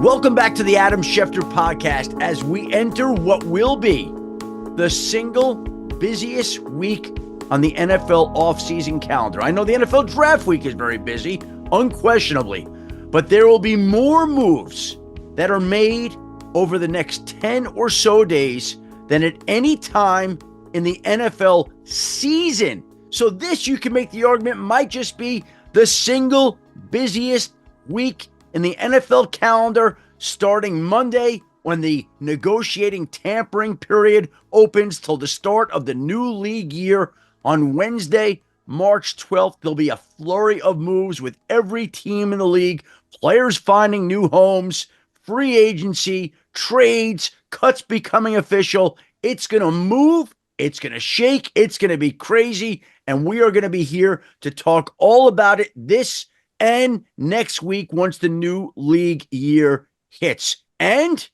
Welcome back to the Adam Schefter podcast as we enter what will be the single busiest week on the NFL offseason calendar. I know the NFL draft week is very busy, unquestionably, but there will be more moves that are made over the next 10 or so days than at any time in the NFL season. So this, you can make the argument, might just be the single busiest week in the NFL calendar, starting Monday when the negotiating tampering period opens till the start of the new league year on Wednesday, March 12th. There'll be a flurry of moves with every team in the league, players finding new homes, free agency, trades, cuts becoming official. It's going to move. It's going to shake. It's going to be crazy. And we are going to be here to talk all about it this and next week once the new league year hits. And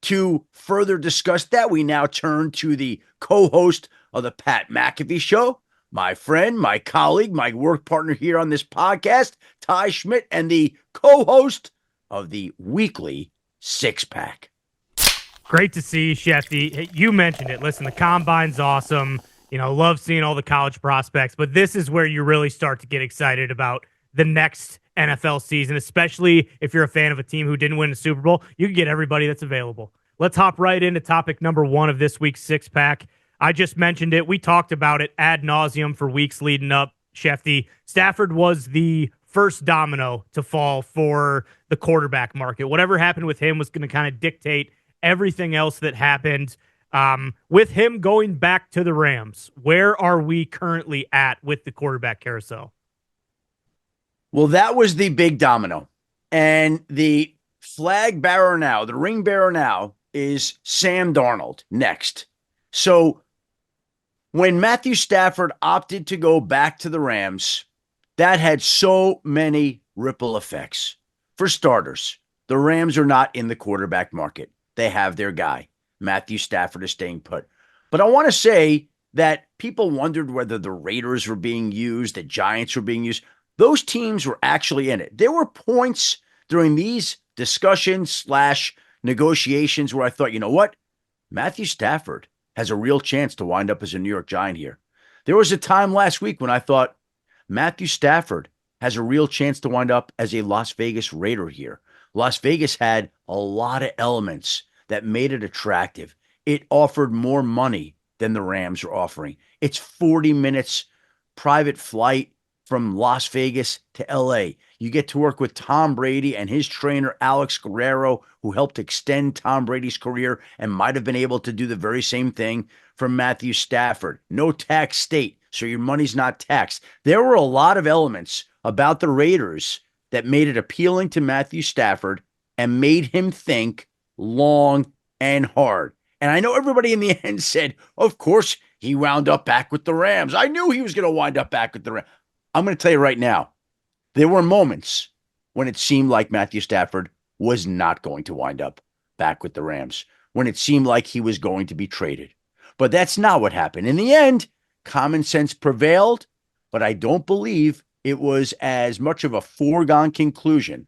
to further discuss that, we now turn to the co-host of the Pat McAfee Show, my friend, my colleague, my work partner here on this podcast, Ty Schmit, and the co-host of the weekly Six Pack. Great to see you, Schefty. You mentioned it. Listen, the combine's awesome. Love seeing all the college prospects, but this is where you really start to get excited about the next NFL season, especially if you're a fan of a team who didn't win a Super Bowl. You can get everybody that's available. Let's hop right into topic number one of this week's Six Pack. I just mentioned it. We talked about it ad nauseum for weeks leading up. Schefty, Stafford was the first domino to fall for the quarterback market. Whatever happened with him was going to kind of dictate everything else that happened. With him going back to the Rams, where are we currently at with the quarterback carousel? Well, that was the big domino. And the flag bearer now, the ring bearer now, is Sam Darnold next. So when Matthew Stafford opted to go back to the Rams, that had so many ripple effects. For starters, the Rams are not in the quarterback market. They have their guy. Matthew Stafford is staying put. But I want to say that people wondered whether the Raiders were being used, the Giants were being used. Those teams were actually in it. There were points during these discussions / negotiations where I thought, you know what? Matthew Stafford has a real chance to wind up as a New York Giant here. There was a time last week when I thought Matthew Stafford has a real chance to wind up as a Las Vegas Raider here. Las Vegas had a lot of elements that made it attractive. It offered more money than the Rams are offering. It's 40 minutes private flight from Las Vegas to LA. You get to work with Tom Brady and his trainer, Alex Guerrero, who helped extend Tom Brady's career and might have been able to do the very same thing for Matthew Stafford. No tax state, so your money's not taxed. There were a lot of elements about the Raiders that made it appealing to Matthew Stafford and made him think long and hard. And I know everybody in the end said, of course, he wound up back with the Rams. I knew he was going to wind up back with the Rams. I'm going to tell you right now, there were moments when it seemed like Matthew Stafford was not going to wind up back with the Rams, when it seemed like he was going to be traded. But that's not what happened. In the end, common sense prevailed, but I don't believe it was as much of a foregone conclusion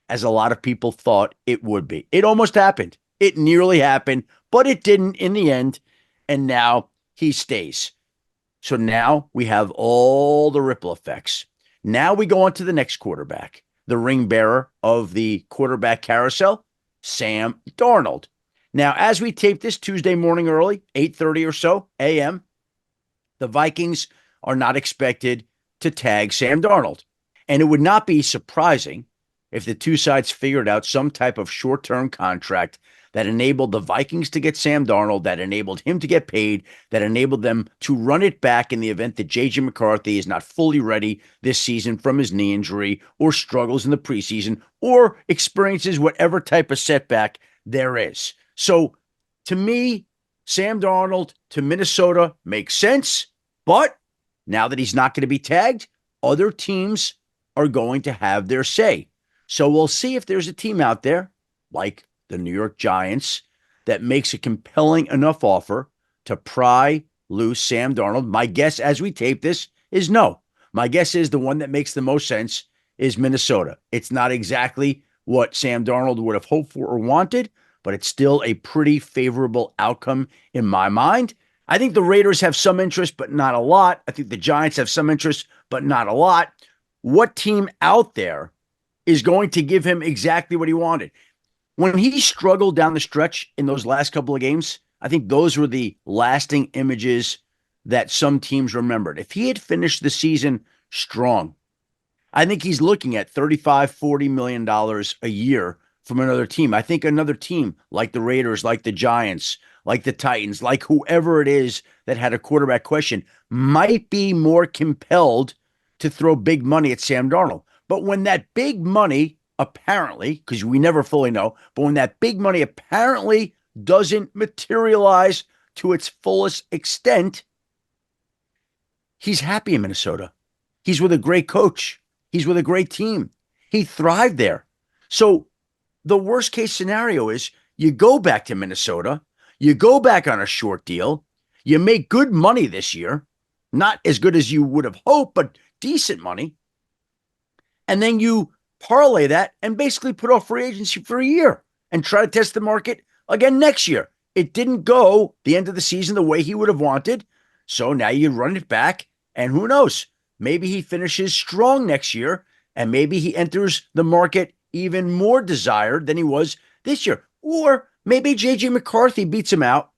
as a lot of people thought it would be. It almost happened. It nearly happened, but it didn't in the end, and now he stays. So now we have all the ripple effects. Now we go on to the next quarterback, the ring bearer of the quarterback carousel, Sam Darnold. Now, as we tape this Tuesday morning early, 8:30 or so a.m., the Vikings are not expected to tag Sam Darnold. And it would not be surprising if the two sides figured out some type of short-term contract that enabled the Vikings to get Sam Darnold, that enabled him to get paid, that enabled them to run it back in the event that J.J. McCarthy is not fully ready this season from his knee injury, or struggles in the preseason, or experiences whatever type of setback there is. So, to me, Sam Darnold to Minnesota makes sense, but now that he's not going to be tagged, other teams are going to have their say. So we'll see if there's a team out there, like the New York Giants, that makes a compelling enough offer to pry loose Sam Darnold. My guess as we tape this is no. My guess is the one that makes the most sense is Minnesota. It's not exactly what Sam Darnold would have hoped for or wanted, but it's still a pretty favorable outcome in my mind. I think the Raiders have some interest, but not a lot. I think the Giants have some interest, but not a lot. What team out there is going to give him exactly what he wanted? When he struggled down the stretch in those last couple of games, I think those were the lasting images that some teams remembered. If he had finished the season strong, I think he's looking at $35, $40 million a year from another team. I think another team like the Raiders, like the Giants, like the Titans, like whoever it is that had a quarterback question might be more compelled to throw big money at Sam Darnold. But when that big money apparently, because we never fully know, but when that big money apparently doesn't materialize to its fullest extent, he's happy in Minnesota. He's with a great coach. He's with a great team. He thrived there. So the worst case scenario is you go back to Minnesota, you go back on a short deal, you make good money this year, not as good as you would have hoped, but decent money. And then you parlay that and basically put off free agency for a year and try to test the market again next year. It didn't go the end of the season the way he would have wanted. So now you run it back, and who knows? Maybe he finishes strong next year, and maybe he enters the market even more desired than he was this year. Or maybe J.J. McCarthy beats him out,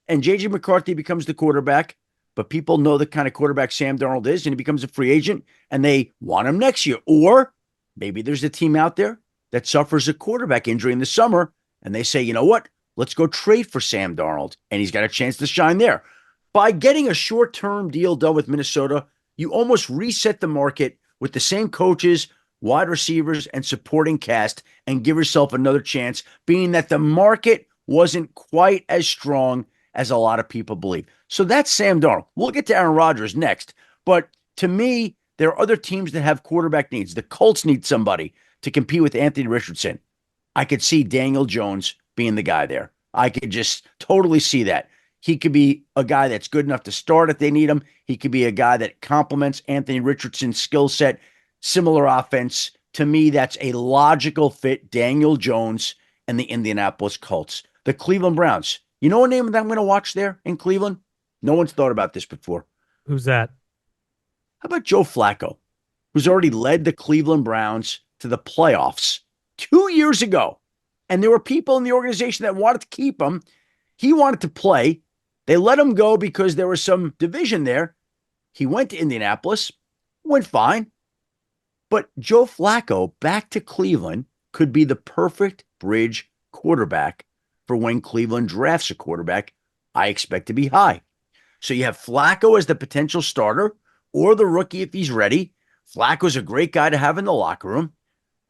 and J.J. McCarthy becomes the quarterback, but people know the kind of quarterback Sam Darnold is, and he becomes a free agent, and they want him next year. Or maybe there's a team out there that suffers a quarterback injury in the summer, and they say, you know what? Let's go trade for Sam Darnold, and he's got a chance to shine there. By getting a short-term deal done with Minnesota, you almost reset the market with the same coaches, wide receivers, and supporting cast, and give yourself another chance, being that the market wasn't quite as strong as a lot of people believe. So that's Sam Darnold. We'll get to Aaron Rodgers next, but to me, there are other teams that have quarterback needs. The Colts need somebody to compete with Anthony Richardson. I could see Daniel Jones being the guy there. I could just totally see that. He could be a guy that's good enough to start if they need him. He could be a guy that complements Anthony Richardson's skill set, similar offense. To me, that's a logical fit, Daniel Jones and the Indianapolis Colts. The Cleveland Browns. You know a name that I'm going to watch there in Cleveland? No one's thought about this before. Who's that? How about Joe Flacco, who's already led the Cleveland Browns to the playoffs 2 years ago? And there were people in the organization that wanted to keep him. He wanted to play. They let him go because there was some division there. He went to Indianapolis, went fine. But Joe Flacco back to Cleveland could be the perfect bridge quarterback for when Cleveland drafts a quarterback. I expect to be high. So you have Flacco as the potential starter or the rookie if he's ready. Flacco's a great guy to have in the locker room.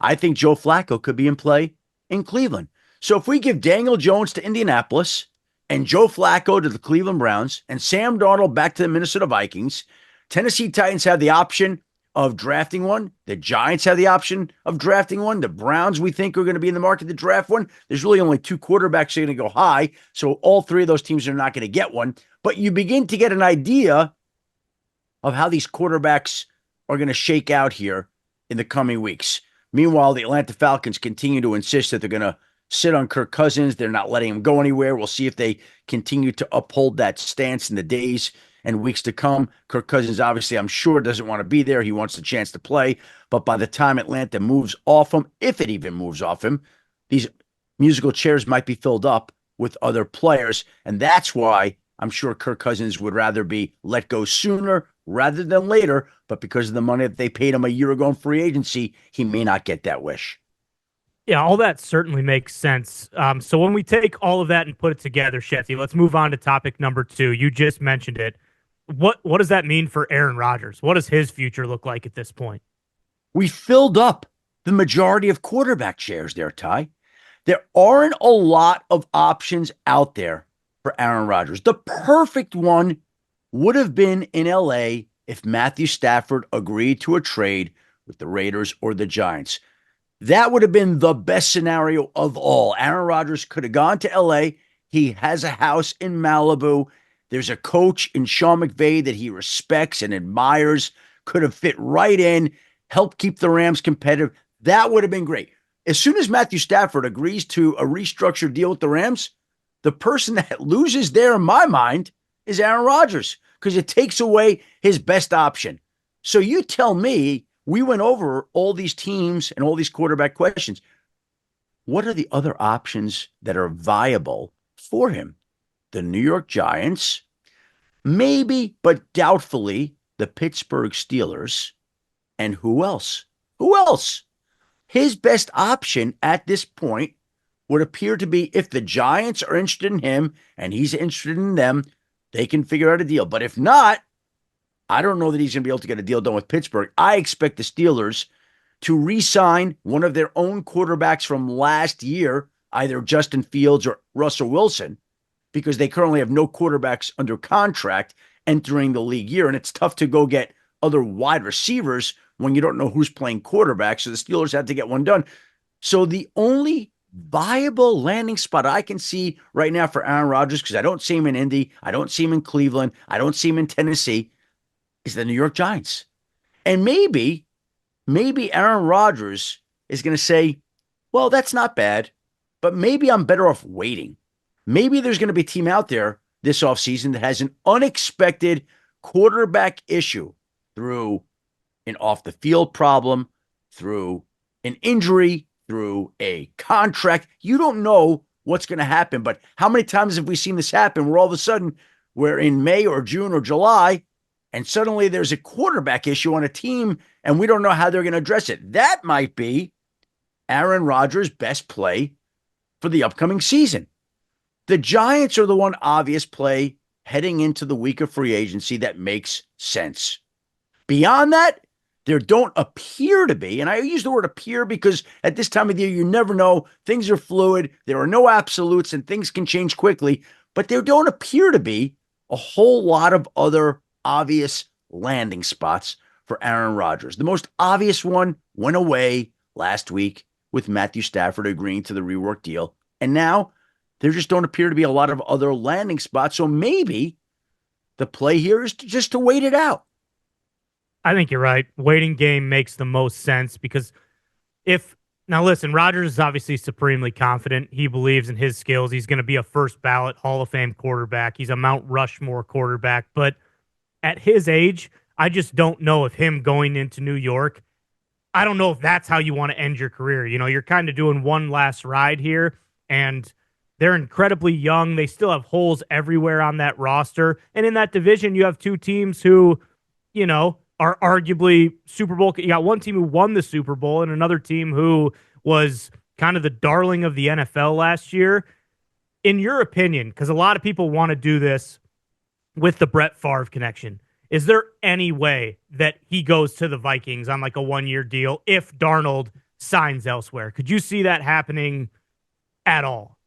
I think Joe Flacco could be in play in Cleveland. So if we give Daniel Jones to Indianapolis and Joe Flacco to the Cleveland Browns and Sam Darnold back to the Minnesota Vikings, Tennessee Titans have the option of drafting one. The Giants have the option of drafting one. The Browns, we think, are going to be in the market to draft one. There's really only two quarterbacks that are going to go high, so all three of those teams are not going to get one. But you begin to get an idea of how these quarterbacks are going to shake out here in the coming weeks. Meanwhile, the Atlanta Falcons continue to insist that they're going to sit on Kirk Cousins. They're not letting him go anywhere. We'll see if they continue to uphold that stance in the days and weeks to come. Kirk Cousins, obviously, I'm sure doesn't want to be there. He wants the chance to play. But by the time Atlanta moves off him, if it even moves off him, these musical chairs might be filled up with other players. And that's why I'm sure Kirk Cousins would rather be let go sooner rather than later. But because of the money that they paid him a year ago in free agency, he may not get that wish. Yeah, all that certainly makes sense. So when we take all of that and put it together, Sheffy, let's move on to topic number 2. You just mentioned it. What does that mean for Aaron Rodgers? What does his future look like at this point? We filled up the majority of quarterback chairs there, Ty. There aren't a lot of options out there for Aaron Rodgers. The perfect one would have been in LA if Matthew Stafford agreed to a trade with the Raiders or the Giants. That would have been the best scenario of all. Aaron Rodgers could have gone to LA. He has a house in Malibu. There's a coach in Sean McVay that he respects and admires, could have fit right in, helped keep the Rams competitive. That would have been great. as soon as Matthew Stafford agrees to a restructured deal with the Rams, the person that loses there in my mind is Aaron Rodgers because it takes away his best option. So you tell me, we went over all these teams and all these quarterback questions. What are the other options that are viable for him? The New York Giants, maybe, but doubtfully, the Pittsburgh Steelers, and who else? Who else? His best option at this point would appear to be if the Giants are interested in him and he's interested in them, they can figure out a deal. But if not, I don't know that he's going to be able to get a deal done with Pittsburgh. I expect the Steelers to re-sign one of their own quarterbacks from last year, either Justin Fields or Russell Wilson, because they currently have no quarterbacks under contract entering the league year. And it's tough to go get other wide receivers when you don't know who's playing quarterback. So the Steelers had to get one done. So the only viable landing spot I can see right now for Aaron Rodgers, because I don't see him in Indy, I don't see him in Cleveland, I don't see him in Tennessee, is the New York Giants. And maybe Aaron Rodgers is going to say, well, that's not bad, but maybe I'm better off waiting. Maybe there's going to be a team out there this offseason that has an unexpected quarterback issue through an off-the-field problem, through an injury, through a contract. You don't know what's going to happen, but how many times have we seen this happen where all of a sudden we're in May or June or July and suddenly there's a quarterback issue on a team and we don't know how they're going to address it? That might be Aaron Rodgers' best play for the upcoming season. The Giants are the one obvious play heading into the week of free agency that makes sense. Beyond that, there don't appear to be, and I use the word appear because at this time of the year, you never know. Things are fluid. There are no absolutes and things can change quickly, but there don't appear to be a whole lot of other obvious landing spots for Aaron Rodgers. The most obvious one went away last week with Matthew Stafford agreeing to the rework deal. And now there just don't appear to be a lot of other landing spots. So maybe the play here is just to wait it out. I think you're right. Waiting game makes the most sense because now listen, Rodgers is obviously supremely confident. He believes in his skills. He's going to be a first ballot Hall of Fame quarterback. He's a Mount Rushmore quarterback. But at his age, I just don't know if him going into New York, I don't know if that's how you want to end your career. You know, you're kind of doing one last ride here, and they're incredibly young. They still have holes everywhere on that roster. And in that division, you have two teams who, you know, are arguably Super Bowl. You got one team who won the Super Bowl and another team who was kind of the darling of the NFL last year. In your opinion, because a lot of people want to do this with the Brett Favre connection, is there any way that he goes to the Vikings on like a one-year deal if Darnold signs elsewhere? Could you see that happening at all?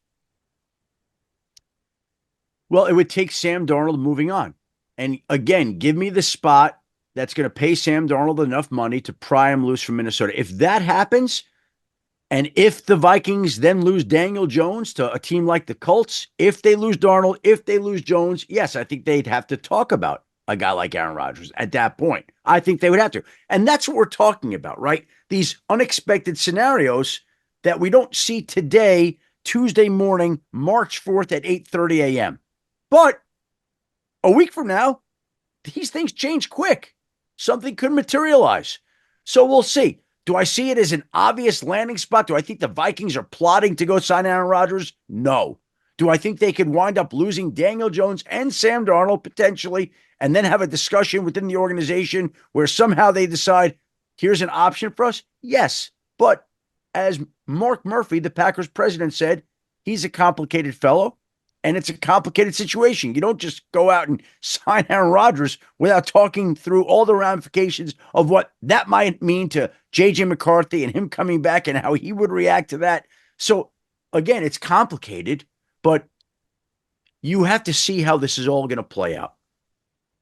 Well, it would take Sam Darnold moving on. And again, give me the spot that's going to pay Sam Darnold enough money to pry him loose from Minnesota. If that happens, and if the Vikings then lose Daniel Jones to a team like the Colts, if they lose Darnold, if they lose Jones, yes, I think they'd have to talk about a guy like Aaron Rodgers at that point. I think they would have to. And that's what we're talking about, right? These unexpected scenarios that we don't see today, Tuesday morning, March 4th at 8:30 a.m. But a week from now, these things change quick. Something could materialize. So we'll see. Do I see it as an obvious landing spot? Do I think the Vikings are plotting to go sign Aaron Rodgers? No. Do I think they could wind up losing Daniel Jones and Sam Darnold potentially and then have a discussion within the organization where somehow they decide, here's an option for us? Yes. But as Mark Murphy, the Packers president, said, he's a complicated fellow. And it's a complicated situation. You don't just go out and sign Aaron Rodgers without talking through all the ramifications of what that might mean to J.J. McCarthy and him coming back and how he would react to that. So, again, it's complicated, but you have to see how this is all going to play out.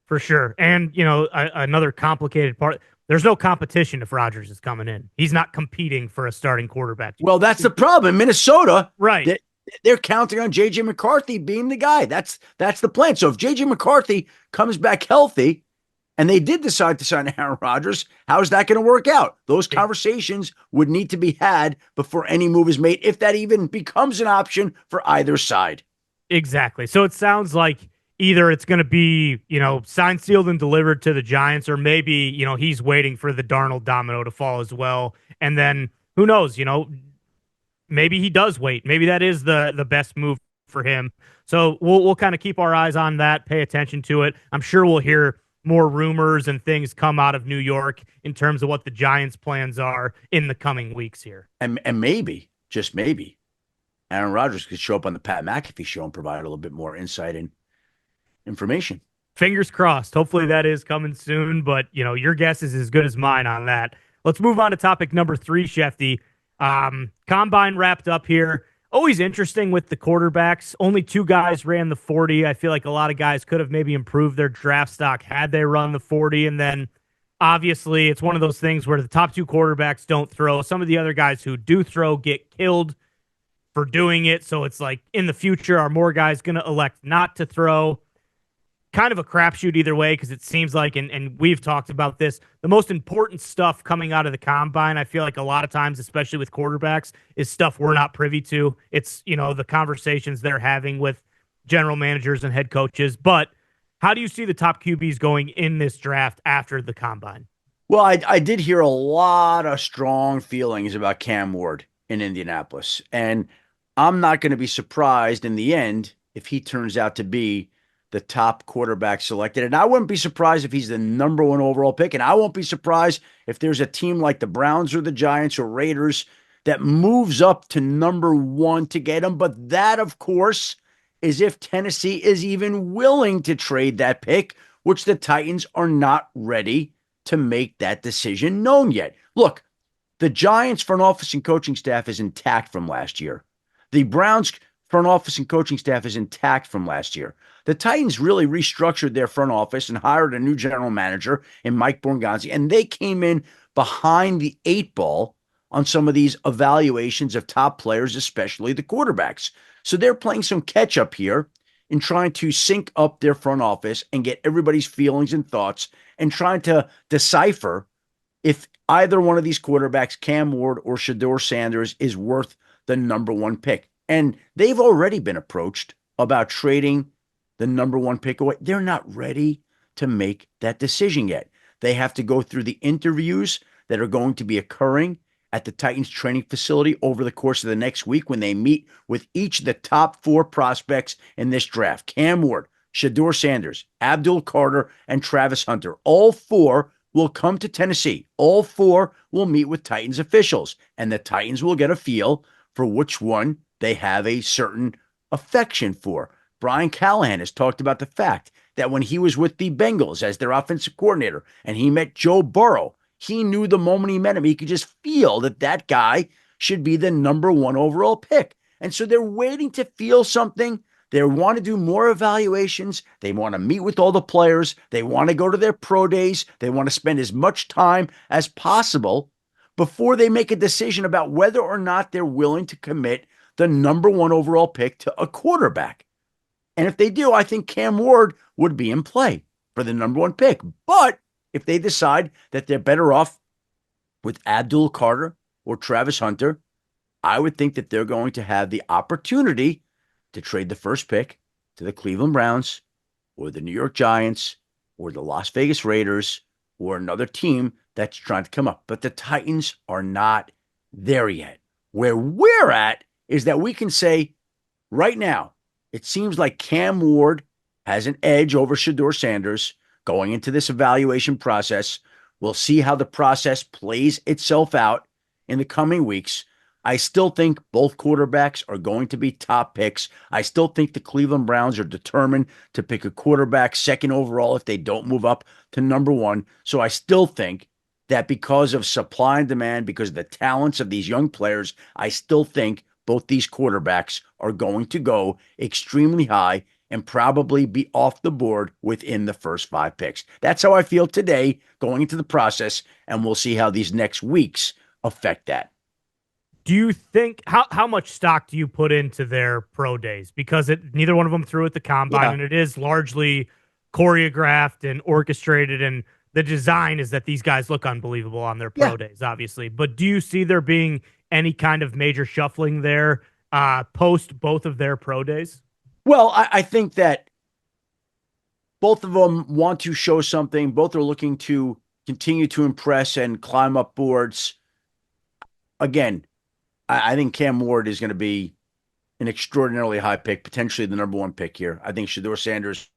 For sure. And, you know, another complicated part, there's no competition if Rodgers is coming in. He's not competing for a starting quarterback. Well, that's the problem. Minnesota, right? They're counting on J.J. McCarthy being the guy. That's the plan. So if J.J. McCarthy comes back healthy and they did decide to sign Aaron Rodgers, how is that going to work out? Those conversations would need to be had before any move is made, if that even becomes an option for either side. Exactly. So it sounds like either it's going to be, signed, sealed, and delivered to the Giants, or maybe, he's waiting for the Darnold domino to fall as well. And then who knows, maybe he does wait. Maybe that is the best move for him. So we'll kind of keep our eyes on that, pay attention to it. I'm sure we'll hear more rumors and things come out of New York in terms of what the Giants' plans are in the coming weeks here. And maybe, just maybe, Aaron Rodgers could show up on the Pat McAfee show and provide a little bit more insight and information. Fingers crossed. Hopefully that is coming soon, but your guess is as good as mine on that. Let's move on to topic number 3, Schefty. Combine wrapped up here. Always interesting with the quarterbacks. Only 2 guys ran the 40. I feel like a lot of guys could have maybe improved their draft stock had they run the 40. And then obviously it's one of those things where the top 2 quarterbacks don't throw. Some of the other guys who do throw get killed for doing it. So it's like, in the future, are more guys going to elect not to throw? Kind of a crapshoot either way, because it seems like, and we've talked about this, the most important stuff coming out of the combine, I feel like a lot of times, especially with quarterbacks, is stuff we're not privy to. It's, the conversations they're having with general managers and head coaches. But how do you see the top QBs going in this draft after the combine? Well, I did hear a lot of strong feelings about Cam Ward in Indianapolis. And I'm not going to be surprised in the end if he turns out to be the top quarterback selected. And I wouldn't be surprised if he's the number 1 overall pick. And I won't be surprised if there's a team like the Browns or the Giants or Raiders that moves up to number 1 to get him. But that, of course, is if Tennessee is even willing to trade that pick, which the Titans are not ready to make that decision known yet. Look, the Giants front office and coaching staff is intact from last year. The Browns front office and coaching staff is intact from last year. The Titans really restructured their front office and hired a new general manager in Mike Borgonzi, and they came in behind the 8 ball on some of these evaluations of top players, especially the quarterbacks. So they're playing some catch up here in trying to sync up their front office and get everybody's feelings and thoughts and trying to decipher if either one of these quarterbacks, Cam Ward or Shedeur Sanders, is worth the number 1 pick. And they've already been approached about trading the number 1 pick away. They're not ready to make that decision yet. They have to go through the interviews that are going to be occurring at the Titans training facility over the course of the next week when they meet with each of the top 4 prospects in this draft. Cam Ward, Shedeur Sanders, Abdul Carter, and Travis Hunter. All 4 will come to Tennessee. All 4 will meet with Titans officials, and the Titans will get a feel for which one they have a certain affection for. Brian Callahan has talked about the fact that when he was with the Bengals as their offensive coordinator and he met Joe Burrow, he knew the moment he met him, he could just feel that that guy should be the number 1 overall pick. And so they're waiting to feel something. They want to do more evaluations. They want to meet with all the players. They want to go to their pro days. They want to spend as much time as possible before they make a decision about whether or not they're willing to commit the number 1 overall pick to a quarterback. And if they do, I think Cam Ward would be in play for the number 1 pick. But if they decide that they're better off with Abdul Carter or Travis Hunter, I would think that they're going to have the opportunity to trade the first pick to the Cleveland Browns or the New York Giants or the Las Vegas Raiders or another team that's trying to come up. But the Titans are not there yet. Where we're at is that we can say right now, it seems like Cam Ward has an edge over Shedeur Sanders going into this evaluation process. We'll see how the process plays itself out in the coming weeks. I still think both quarterbacks are going to be top picks. I still think the Cleveland Browns are determined to pick a quarterback 2nd overall if they don't move up to number 1. So I still think that because of supply and demand, because of the talents of these young players, I still think both these quarterbacks are going to go extremely high and probably be off the board within the first 5 picks. That's how I feel today going into the process, and we'll see how these next weeks affect that. Do you think how much stock do you put into their pro days? Because neither one of them threw at the combine, and it is largely choreographed and orchestrated, and the design is that these guys look unbelievable on their Yeah. pro days, obviously. But do you see there being any kind of major shuffling there post both of their pro days? Well, I think that both of them want to show something. Both are looking to continue to impress and climb up boards. Again, I think Cam Ward is going to be an extraordinarily high pick, potentially the number one pick here. I think Shedeur Sanders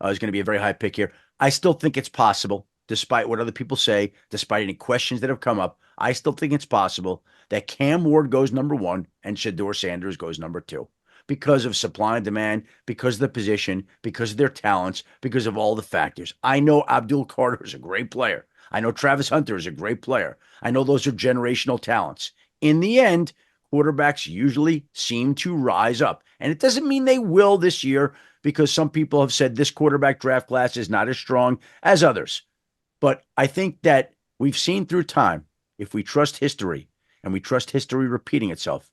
is going to be a very high pick here. I still think it's possible, despite what other people say, despite any questions that have come up. I still think it's possible that Cam Ward goes number one and Shedeur Sanders goes number two because of supply and demand, because of the position, because of their talents, because of all the factors. I know Abdul Carter is a great player. I know Travis Hunter is a great player. I know those are generational talents. In the end, quarterbacks usually seem to rise up. And it doesn't mean they will this year because some people have said this quarterback draft class is not as strong as others. But I think that we've seen through time, if we trust history and we trust history repeating itself,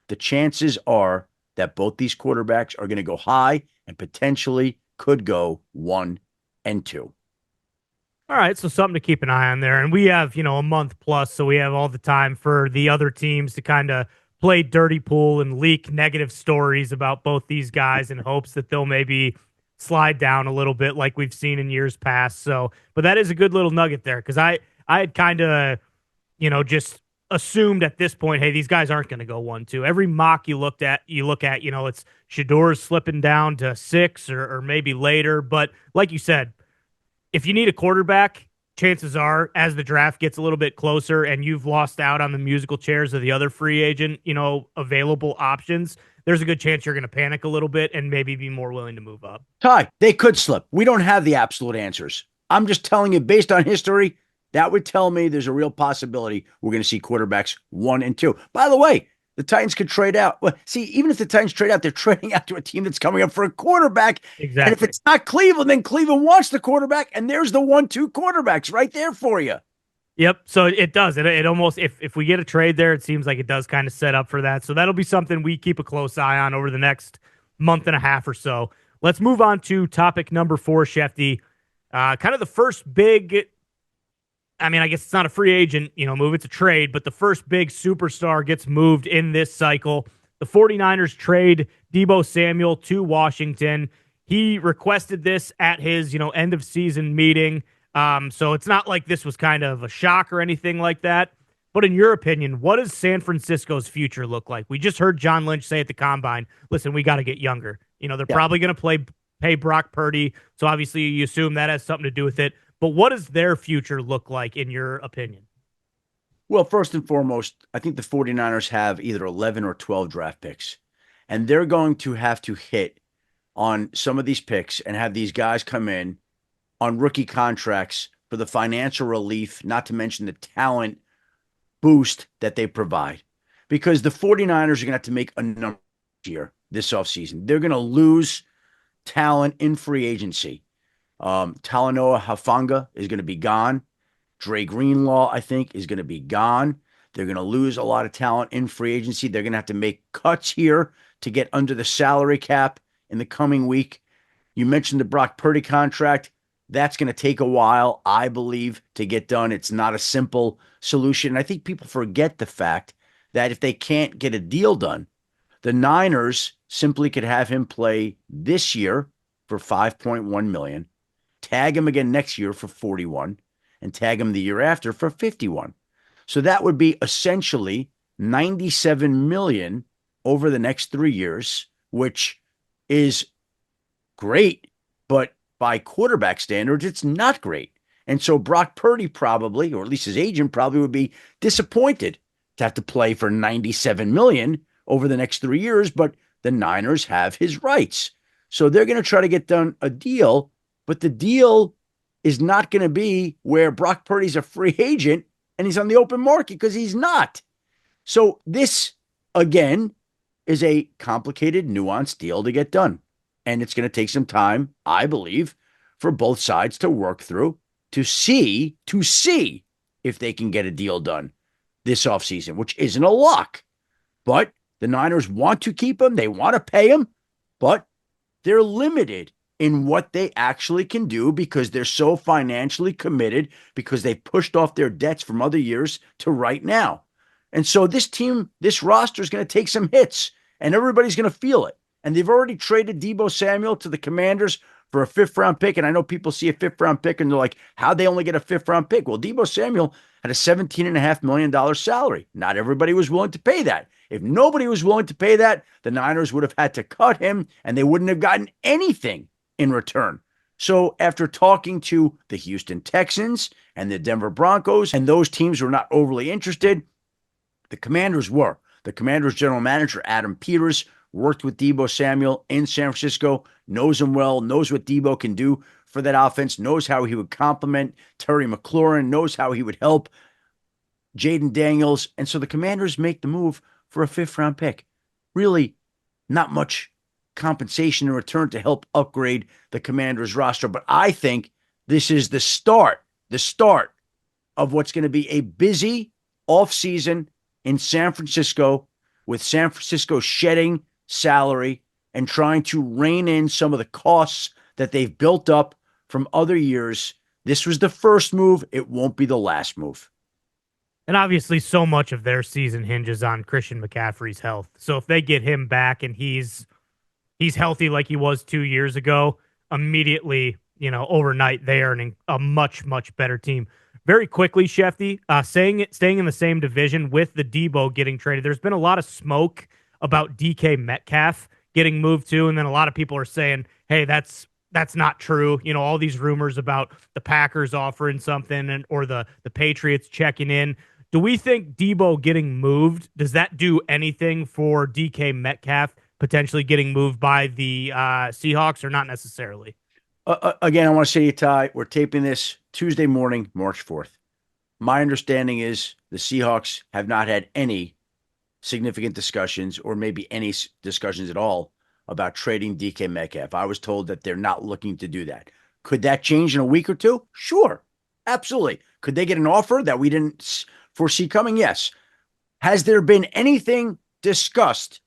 the chances are that both these quarterbacks are going to go high and potentially could go 1 and 2. All right, so something to keep an eye on there. And we have, a month plus, so we have all the time for the other teams to kind of play dirty pool and leak negative stories about both these guys in hopes that they'll maybe slide down a little bit like we've seen in years past. So, but that is a good little nugget there because I had kind of, just assumed at this point, hey, these guys aren't going to go 1-2. Every mock you look at, it's Shador's slipping down to 6 or maybe later. But like you said, if you need a quarterback, chances are as the draft gets a little bit closer and you've lost out on the musical chairs of the other free agent, available options, there's a good chance you're going to panic a little bit and maybe be more willing to move up. Ty, they could slip. We don't have the absolute answers. I'm just telling you, based on history, that would tell me there's a real possibility we're going to see quarterbacks 1 and 2. By the way, the Titans could trade out. Well, see, even if the Titans trade out, they're trading out to a team that's coming up for a quarterback. Exactly. And if it's not Cleveland, then Cleveland wants the quarterback, and there's the 1-2 quarterbacks right there for you. Yep. So it does. It almost, if we get a trade there, it seems like it does kind of set up for that. So that'll be something we keep a close eye on over the next month and a half or so. Let's move on to topic number 4, Shefty. Kind of the first big, I guess it's not a free agent, move, it's a trade, but the first big superstar gets moved in this cycle. The 49ers trade Deebo Samuel to Washington. He requested this at his, end of season meeting. So it's not like this was kind of a shock or anything like that. But in your opinion, what does San Francisco's future look like? We just heard John Lynch say at the Combine, listen, we got to get younger. They're probably going to pay Brock Purdy. So obviously you assume that has something to do with it. But what does their future look like in your opinion? Well, first and foremost, I think the 49ers have either 11 or 12 draft picks. And they're going to have to hit on some of these picks and have these guys come in on rookie contracts for the financial relief, not to mention the talent boost that they provide. Because the 49ers are going to have to make a number here this offseason. They're going to lose talent in free agency. Talanoa Hufanga is going to be gone. Dre Greenlaw, I think, is going to be gone. They're going to lose a lot of talent in free agency. They're going to have to make cuts here to get under the salary cap in the coming week. You mentioned the Brock Purdy contract. That's going to take a while, I believe, to get done. It's not a simple solution. And I think people forget the fact that if they can't get a deal done, the Niners simply could have him play this year for $5.1 million, tag him again next year for 41, and tag him the year after for 51. So that would be essentially $97 million over the next 3 years, which is great, but by quarterback standards, it's not great. And so Brock Purdy probably, or at least his agent probably, would be disappointed to have to play for $97 million over the next 3 years, but the Niners have his rights. So they're going to try to get done a deal, but the deal is not going to be where Brock Purdy's a free agent and he's on the open market, because he's not. So this, again, is a complicated, nuanced deal to get done. And it's going to take some time, I believe, for both sides to work through to see if they can get a deal done this offseason, which isn't a lock. But the Niners want to keep him. They want to pay him, but they're limited in what they actually can do because they're so financially committed because they pushed off their debts from other years to right now. And so this team, this roster is going to take some hits and everybody's going to feel it. And they've already traded Deebo Samuel to the Commanders for a 5th-round pick. And I know people see a 5th-round pick and they're like, how'd they only get a 5th-round pick? Well, Deebo Samuel had a $17.5 million salary. Not everybody was willing to pay that. If nobody was willing to pay that, the Niners would have had to cut him and they wouldn't have gotten anything in return. So after talking to the Houston Texans and the Denver Broncos, and those teams were not overly interested, the Commanders were. The Commanders general manager, Adam Peters, worked with Deebo Samuel in San Francisco, knows him well, knows what Deebo can do for that offense, knows how he would complement Terry McLaurin, knows how he would help Jaden Daniels. And so the Commanders make the move for a 5th-round pick. Really not much compensation in return to help upgrade the Commanders roster. But I think this is the start of what's going to be a busy offseason in San Francisco, with San Francisco shedding salary and trying to rein in some of the costs that they've built up from other years. This was the first move. It won't be the last move. And obviously, so much of their season hinges on Christian McCaffrey's health. So if they get him back and he's healthy like he was 2 years ago, immediately, overnight, they are a much, much better team. Very quickly, Schefty, staying in the same division with the Deebo getting traded, there's been a lot of smoke about DK Metcalf getting moved to, and then a lot of people are saying, hey, that's not true. All these rumors about the Packers offering something or the Patriots checking in. Do we think Deebo getting moved, does that do anything for DK Metcalf potentially getting moved by the Seahawks, or not necessarily? Again, I want to say to you, Ty, we're taping this Tuesday morning, March 4th. My understanding is the Seahawks have not had any significant discussions, or maybe any discussions at all, about trading DK Metcalf. I was told that they're not looking to do that. Could that change in a week or two? Sure. Absolutely. Could they get an offer that we didn't foresee coming? Yes. Has there been anything discussed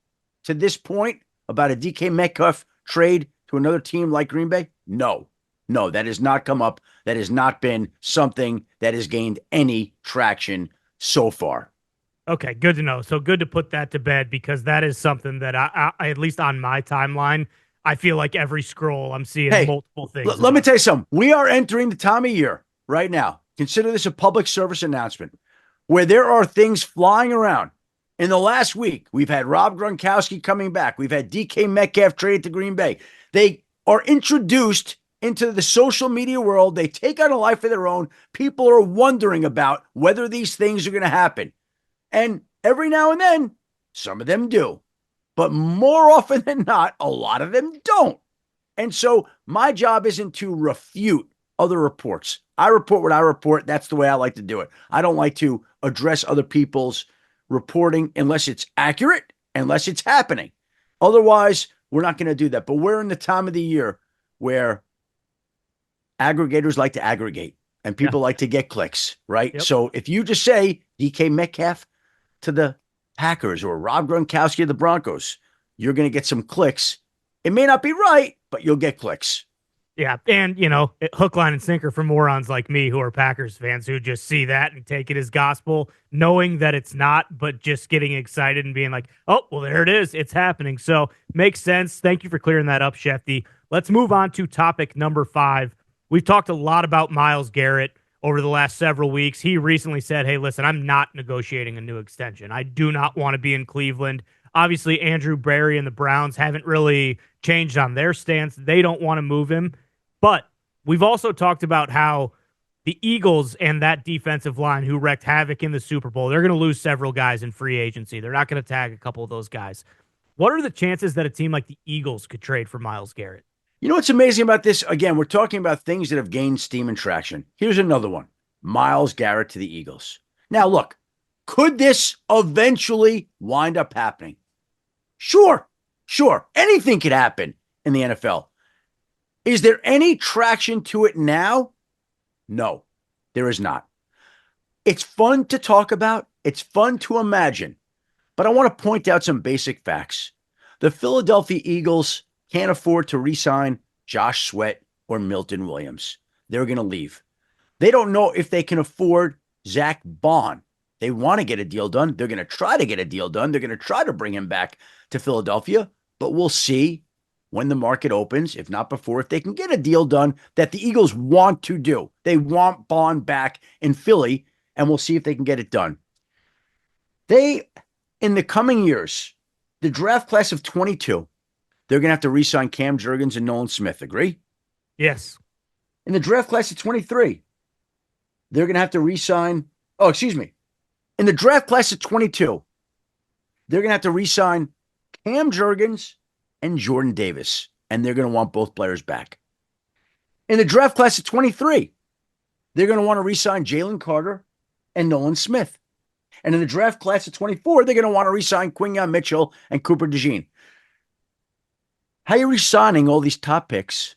to this point about a DK Metcalf trade to another team like Green Bay? No, that has not come up. That has not been something that has gained any traction so far. Okay, good to know. So good to put that to bed, because that is something that I at least on my timeline, I feel like every scroll I'm seeing multiple things. Let me tell you something. We are entering the time of year right now. Consider this a public service announcement where there are things flying around. In the last week, we've had Rob Gronkowski coming back. We've had DK Metcalf traded to Green Bay. They are introduced into the social media world. They take on a life of their own. People are wondering about whether these things are going to happen. And every now and then, some of them do. But more often than not, a lot of them don't. And so my job isn't to refute other reports. I report what I report. That's the way I like to do it. I don't like to address other people's reporting unless it's accurate, unless it's happening. Otherwise, we're not going to do that. But we're in the time of the year where aggregators like to aggregate and people like to get clicks, right? Yep. So if you just say DK Metcalf to the Packers or Rob Gronkowski to the Broncos, you're going to get some clicks. It may not be right, but you'll get clicks. Yeah, and, hook, line, and sinker for morons like me who are Packers fans who just see that and take it as gospel, knowing that it's not, but just getting excited and being like, oh, well, there it is. It's happening. So makes sense. Thank you for clearing that up, Schefty. Let's move on to topic number 5. We've talked a lot about Myles Garrett over the last several weeks. He recently said, hey, listen, I'm not negotiating a new extension. I do not want to be in Cleveland. Obviously, Andrew Berry and the Browns haven't really changed on their stance. They don't want to move him. But we've also talked about how the Eagles and that defensive line who wreaked havoc in the Super Bowl, they're going to lose several guys in free agency. They're not going to tag a couple of those guys. What are the chances that a team like the Eagles could trade for Myles Garrett? You know what's amazing about this? Again, we're talking about things that have gained steam and traction. Here's another one. Myles Garrett to the Eagles. Now, look, could this eventually wind up happening? Sure. Anything could happen in the NFL. Is there any traction to it now? No, there is not. It's fun to talk about. It's fun to imagine. But I want to point out some basic facts. The Philadelphia Eagles can't afford to re-sign Josh Sweat or Milton Williams. They're going to leave. They don't know if they can afford Zach Bond. They want to get a deal done. They're going to try to get a deal done. They're going to try to bring him back to Philadelphia, but we'll see when the market opens, if not before, if they can get a deal done that the Eagles want to do. They want Bond back in Philly, and we'll see if they can get it done. They, in the coming years, the draft class of 22, they're going to have to re-sign Cam Jurgens and Nolan Smith. Agree? Yes. In the draft class of 23, they're going to have to re-sign. Oh, excuse me. In the draft class of 22, they're going to have to re-sign Cam Jurgens and Jordan Davis, and they're going to want both players back. In the draft class of 23, they're going to want to re-sign Jalen Carter and Nolan Smith. And in the draft class of 24, they're going to want to re-sign Quinyon Mitchell and Cooper DeJean. How are you re-signing all these top picks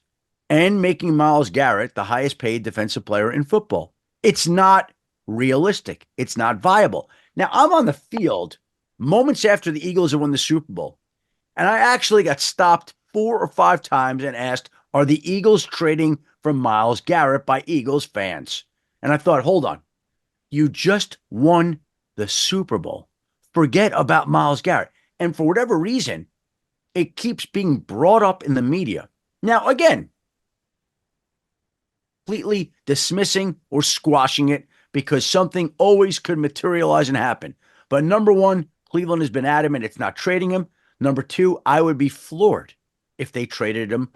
and making Myles Garrett the highest paid defensive player in football? It's not realistic. It's not viable. Now, I'm on the field moments after the Eagles have won the Super Bowl, and I actually got stopped 4 or 5 times and asked, are the Eagles trading for Myles Garrett by Eagles fans? And I thought, hold on. You just won the Super Bowl. Forget about Myles Garrett. And for whatever reason, it keeps being brought up in the media. Now, again, completely dismissing or squashing it because something always could materialize and happen. But number one, Cleveland has been adamant it's not trading him. Number two, I would be floored if they traded him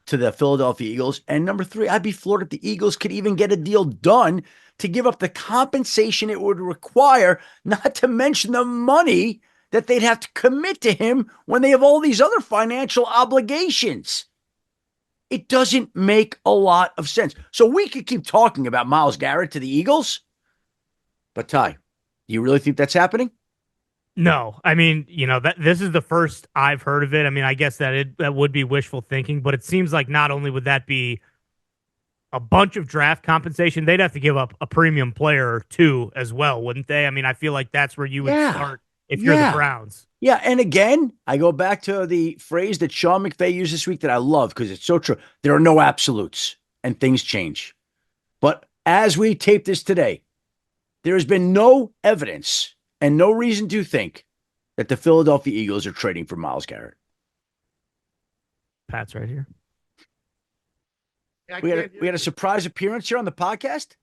to the Philadelphia Eagles. And number three, I'd be floored if the Eagles could even get a deal done to give up the compensation it would require, not to mention the money that they'd have to commit to him when they have all these other financial obligations. It doesn't make a lot of sense. So we could keep talking about Myles Garrett to the Eagles, but Ty, do you really think that's happening? No, I mean, that this is the first I've heard of it. I mean, I guess that would be wishful thinking, but it seems like not only would that be a bunch of draft compensation, they'd have to give up a premium player or two as well, wouldn't they? I mean, I feel like that's where you would start if you're the Browns. Yeah, and again, I go back to the phrase that Sean McVay used this week that I love because it's so true. There are no absolutes, and things change. But as we tape this today, there has been no evidence and no reason to think that the Philadelphia Eagles are trading for Myles Garrett. Pat's right here. We had a surprise appearance here on the podcast.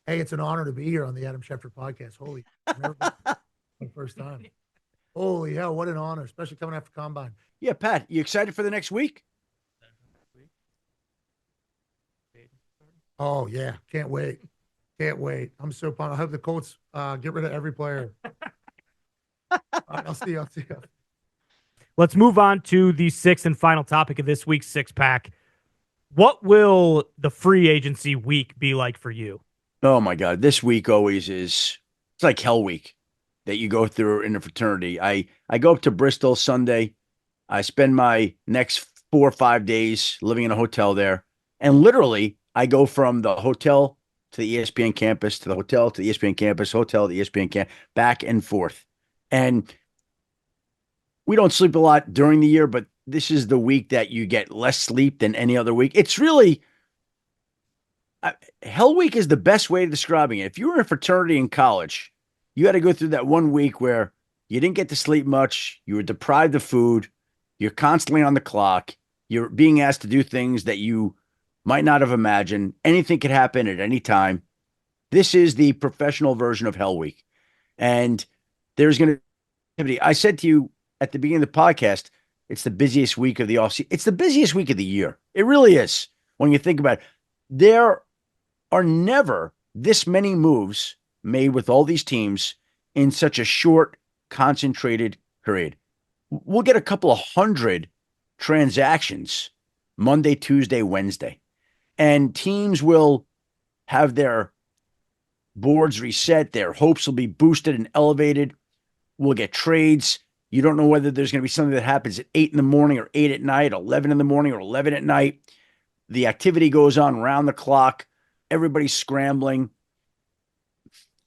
Hey, it's an honor to be here on the Adam Schefter podcast. Holy, my first time. Holy hell, what an honor, especially coming after Combine. Yeah, Pat, you excited for the next week? Oh, yeah, can't wait. Can't wait. I'm so pumped. I hope the Colts get rid of every player. All right, I'll see you. Let's move on to the sixth and final topic of this week's six-pack. What will the free agency week be like for you? Oh, my God. This week always is, it's like hell week that you go through in a fraternity. I go up to Bristol Sunday. I spend my next 4 or 5 days living in a hotel there. And literally, I go from the hotel to the ESPN campus, to the hotel, to the ESPN campus, hotel, to the ESPN campus, back and forth. And we don't sleep a lot during the year, but this is the week that you get less sleep than any other week. It's really, hell week is the best way of describing it. If you were in a fraternity in college, you had to go through that 1 week where you didn't get to sleep much, you were deprived of food, you're constantly on the clock, you're being asked to do things that you might not have imagined. Anything could happen at any time. This is the professional version of Hell Week. And there's going to be, I said to you at the beginning of the podcast, it's the busiest week of the offseason. It's the busiest week of the year. It really is. When you think about it, there are never this many moves made with all these teams in such a short, concentrated period. We'll get a couple of hundred transactions Monday, Tuesday, Wednesday. And teams will have their boards reset. Their hopes will be boosted and elevated. We'll get trades. You don't know whether there's going to be something that happens at 8 in the morning or 8 at night, 11 in the morning or 11 at night. The activity goes on around the clock. Everybody's scrambling.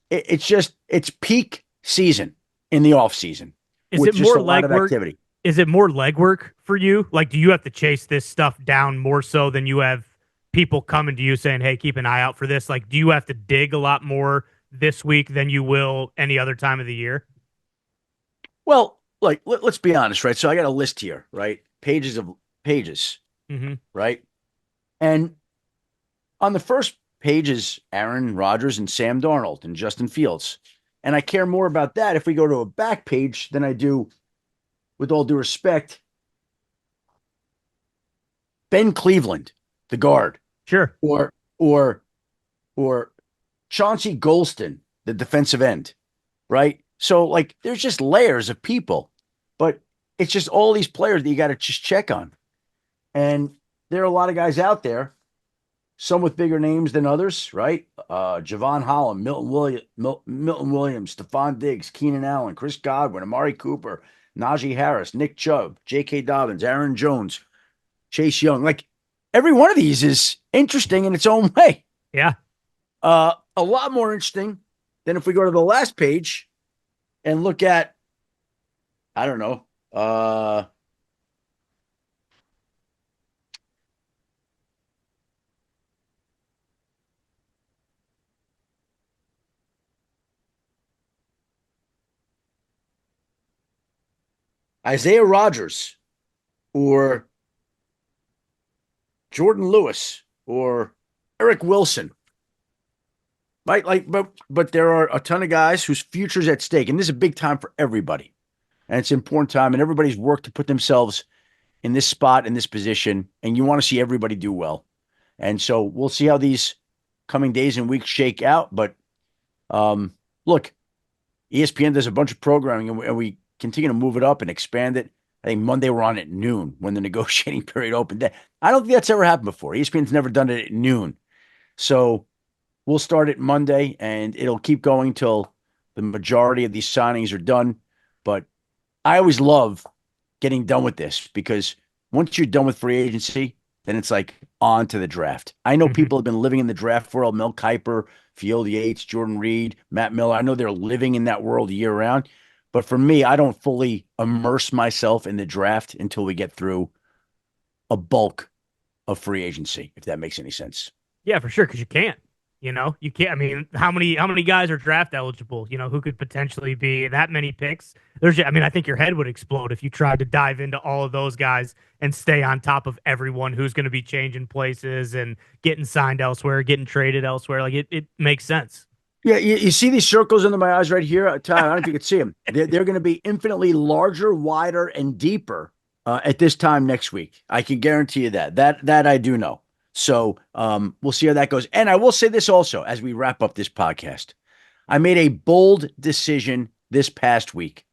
It's peak season in the off season. Is it more legwork? activity? Is it more legwork for you? Like, do you have to chase this stuff down more so than you have people coming to you saying, "Hey, keep an eye out for this"? Like, do you have to dig a lot more this week than you will any other time of the year? Well, like let's be honest, right? So I got a list here, right? Pages of pages, Mm-hmm. right? And on the first page is Aaron Rodgers and Sam Darnold and Justin Fields. And I care more about that if we go to a back page than I do, with all due respect, Ben Cleveland, the guard, Sure. or or or Chauncey Golston, the defensive end, right? So like there's just layers of people, but it's just all these players that you got to just check on. And there are a lot of guys out there, some with bigger names than others, right? Javon Holland, Milton Williams, Stephon Diggs, Keenan Allen, Chris Godwin, Amari Cooper, Najee Harris, Nick Chubb, J.K. Dobbins, Aaron Jones, Chase Young. Like every one of these is interesting in its own way. Yeah. A lot more interesting than if we go to the last page and look at, I don't know, Isaiah Rodgers or Jordan Lewis or Eric Wilson. Right? Like, but there are a ton of guys whose future's at stake. And this is a big time for everybody. And it's an important time, and everybody's worked to put themselves in this spot, in this position, and you want to see everybody do well. And so we'll see how these coming days and weeks shake out. But look, ESPN does a bunch of programming, and we continue to move it up and expand it. I think Monday we're on at noon when the negotiating period opened. I don't think that's ever happened before. ESPN's never done it at noon. So we'll start it Monday, and it'll keep going till the majority of these signings are done. But I always love getting done with this because once you're done with free agency, then it's like on to the draft. I know Mm-hmm. people have been living in the draft world. Mel Kiper, Field Yates, Jordan Reed, Matt Miller. I know they're living in that world year round. But for me, I don't fully immerse myself in the draft until we get through a bulk of free agency, if that makes any sense. Yeah, for sure. Because you can't. You can't. I mean, how many guys are draft eligible? Who could potentially be that many picks? I think your head would explode if you tried to dive into all of those guys and stay on top of everyone who's going to be changing places and getting signed elsewhere, getting traded elsewhere. Like it makes sense. Yeah, you see these circles under my eyes right here, Ty. I don't know if you can see them. They're going to be infinitely larger, wider, and deeper at this time next week. I can guarantee you that. That I do know. So we'll see how that goes. And I will say this also as we wrap up this podcast. I made a bold decision this past week.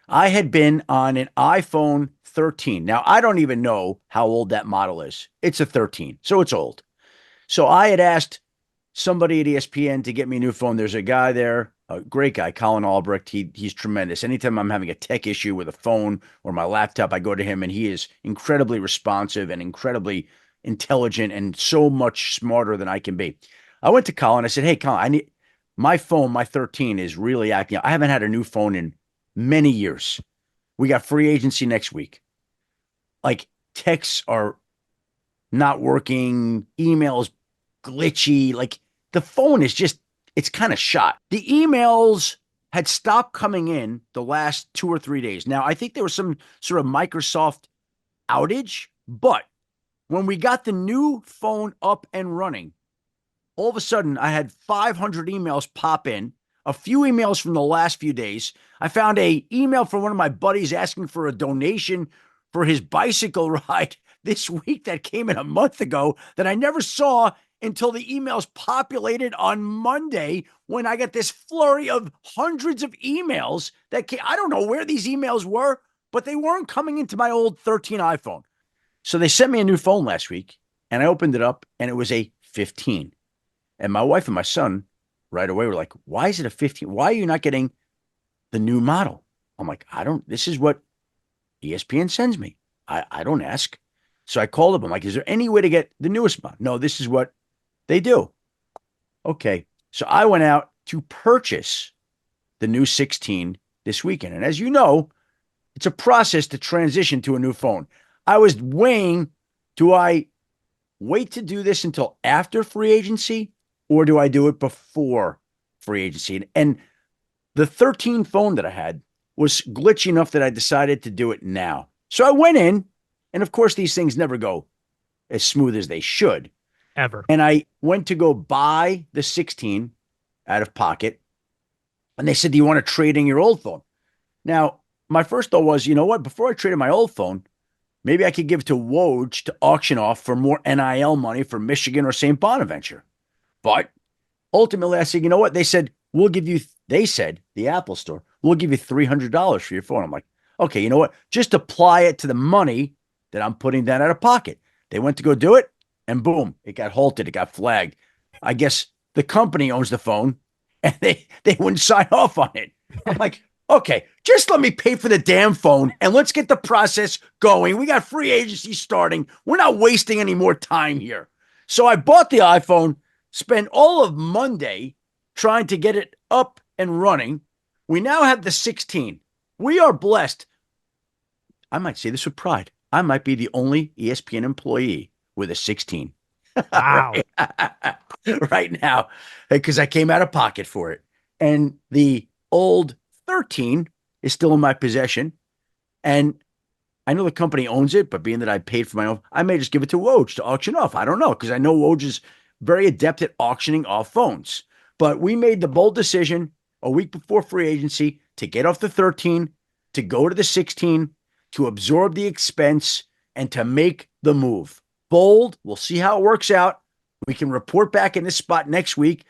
I had been on an iPhone 13. Now, I don't even know how old that model is. It's a 13, so it's old. So I had asked somebody at ESPN to get me a new phone. There's a guy there, a great guy, Colin Albrecht. He's tremendous. Anytime I'm having a tech issue with a phone or my laptop, I go to him, and he is incredibly responsive and incredibly intelligent and so much smarter than I can be. I went to Colin. I said, "Hey, Colin, I need my phone. My 13 is really acting. I haven't had a new phone in many years. We got free agency next week. Like texts are not working, emails glitchy. Like the phone is just, it's kind of shot. The emails had stopped coming in the last 2 or 3 days. Now, I think there was some sort of Microsoft outage, but when we got the new phone up and running, all of a sudden I had 500 emails pop in, a few emails from the last few days. I found a email from one of my buddies asking for a donation for his bicycle ride this week that came in a month ago that I never saw until the emails populated on Monday when I got this flurry of hundreds of emails that came. I don't know where these emails were, but they weren't coming into my old 13 iPhone. So they sent me a new phone last week, and I opened it up, and it was a 15. And my wife and my son right away were like, "Why is it a 15? Why are you not getting the new model?" I'm like, this is what ESPN sends me. I don't ask. So I called up. I'm like, "Is there any way to get the newest model?" "No, this is what they do." Okay. So I went out to purchase the new 16 this weekend. And as you know, it's a process to transition to a new phone. I was weighing, do I wait to do this until after free agency or do I do it before free agency? And the 13 phone that I had was glitchy enough that I decided to do it now. So I went in, and of course, these things never go as smooth as they should. Ever. And I went to go buy the 16 out of pocket. And they said, do you want to trade in your old phone? Now, my first thought was, you know what? Before I traded my old phone, maybe I could give it to Woj to auction off for more NIL money for Michigan or St. Bonaventure. But ultimately, I said, you know what? They said, they said, the Apple store, we'll give you $300 for your phone. I'm like, okay, you know what? Just apply it to the money that I'm putting down out of pocket. They went to go do it, and boom, it got halted. It got flagged. I guess the company owns the phone, and they wouldn't sign off on it. I'm like, okay, just let me pay for the damn phone, and let's get the process going. We got free agency starting. We're not wasting any more time here. So I bought the iPhone, spent all of Monday trying to get it up and running. We now have the 16. We are blessed. I might say this with pride. I might be the only ESPN employee with a 16. Wow. right now, because I came out of pocket for it. And the old 13 is still in my possession. And I know the company owns it, but being that I paid for my own, I may just give it to Woj to auction off. I don't know, because I know Woj is very adept at auctioning off phones. But we made the bold decision a week before free agency to get off the 13, to go to the 16, to absorb the expense, and to make the move. Bold. We'll see how it works out. We can report back in this spot next week.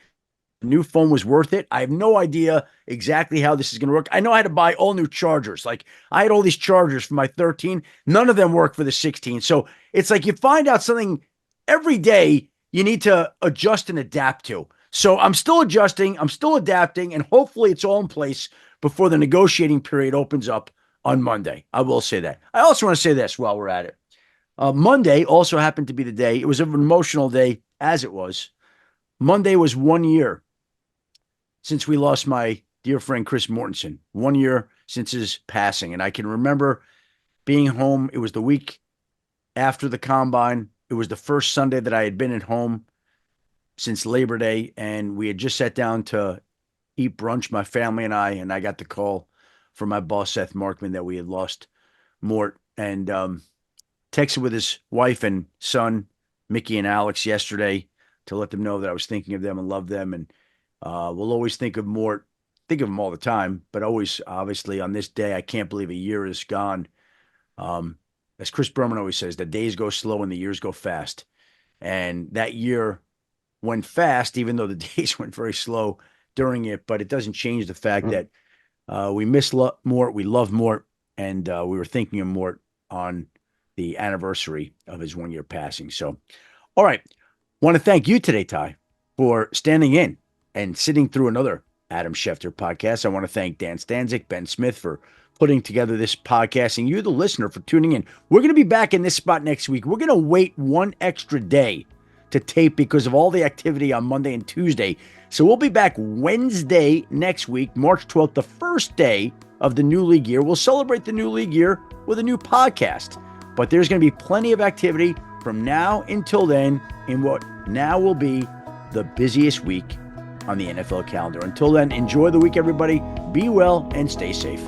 The new phone was worth it. I have no idea exactly how this is going to work. I know I had to buy all new chargers. Like, I had all these chargers for my 13. None of them work for the 16. So it's like you find out something every day you need to adjust and adapt to. So I'm still adjusting. I'm still adapting. And hopefully it's all in place before the negotiating period opens up on Monday. I will say that. I also want to say this while we're at it. Monday also happened to be the day. It was an emotional day, as it was. Monday was 1 year since we lost my dear friend Chris Mortensen. 1 year since his passing. And I can remember being home. It was the week after the combine. It was the first Sunday that I had been at home since Labor Day. And we had just sat down to eat brunch, my family and I got the call from my boss, Seth Markman, that we had lost Mort. And texted with his wife and son, Mickey and Alex, yesterday to let them know that I was thinking of them and love them. And we'll always think of Mort, think of him all the time, but always, obviously, on this day, I can't believe a year is gone. As Chris Berman always says, the days go slow and the years go fast. And that year went fast, even though the days went very slow during it, but it doesn't change the fact that we miss Mort, we love Mort, and we were thinking of Mort on the anniversary of his 1 year passing. So, all right. Want to thank you today, Ty, for standing in and sitting through another Adam Schefter podcast. I want to thank Dan Stanzik, Ben Smith for putting together this podcast, and you, the listener, for tuning in. We're going to be back in this spot next week. We're going to wait one extra day to tape because of all the activity on Monday and Tuesday. So we'll be back Wednesday next week, March 12th, the first day of the new league year. We'll celebrate the new league year with a new podcast. But there's going to be plenty of activity from now until then in what now will be the busiest week on the NFL calendar. Until then, enjoy the week, everybody. Be well and stay safe.